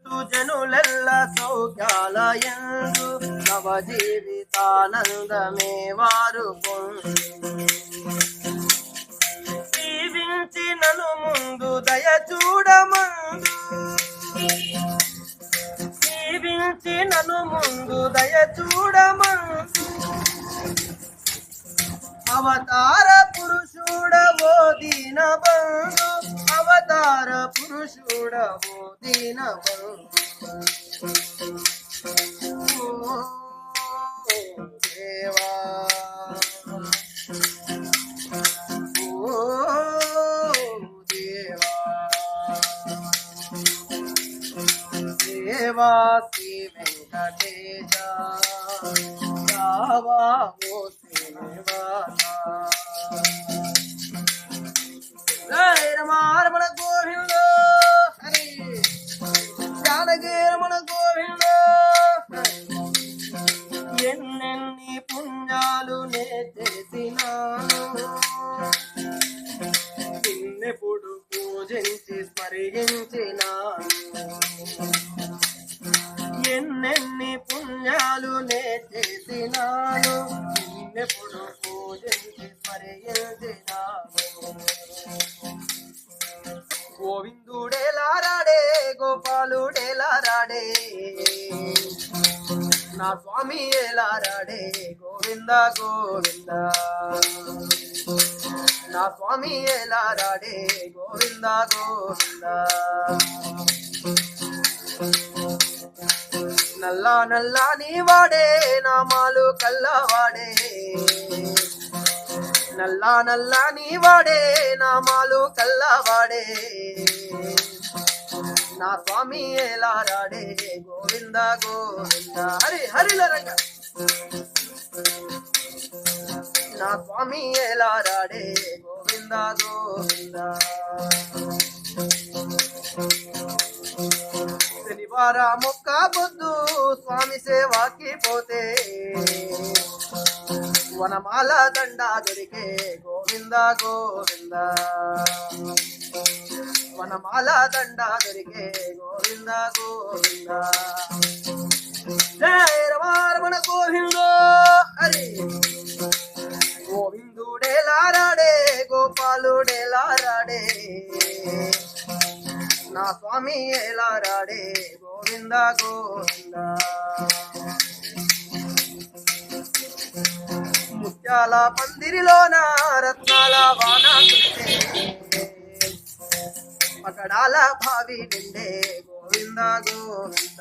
జనులెల్ల సౌఖ్యాలయందు నవ జీవితానందమే వారు జీవించి నన్ను ముందు దయ చూడమందు జీవించి నన్ను ముందు దయ చూడమందు అవతార పురుషుడవో దీన బంధు అవతార పురుషుడవో దీన బంధు దేవా ఓ దేవా దేవా శ్రీ వెంకటేశ రావా ఓ రమణ గోవింద హరి జానకి రమణ గోవింద ఎన్నెన్ని పుణ్యాలు నే చేసినాను నిన్నెప్పుడు పూజించి స్మరించినాను ఎన్నెన్ని పుణ్యాలు నే చేసినాను నిన్నెప్పుడు పూజించి స్మరించినాను గోవిందుడేలారాడే గోపాలుడేలారాడే నా స్వామి ఏలారాడే గోవింద గోవింద నా స్వామి ఏలారాడే గోవింద గోవింద నల్లా నల్లా నీ వాడే నామాలు కల్లవాడే నల్లా నల్లా నీ వాడే నామాలు కల్లవాడే నా స్వామి ఏలారాడే గోవింద గోవింద హరి హరిల రంగ నా స్వామి ఏలారాడే గోవింద గోవింద శనివార మొక్క బొద్దు స్వామి సేవాకి పోతే వనమాల దండ దొరికే గోవింద గోవింద వనమాల దండ దొరికే గోవింద గోవింద జయ రమణ గోవింద హరి గోవిందుడేలారాడే గోపాలుడేలారాడే నా స్వామి ఏలారాడే గోవింద గోవింద ముత్యాల పందిరిలోన రత్నాల వాన పకడాల భావి నిండే గోవింద గోవింద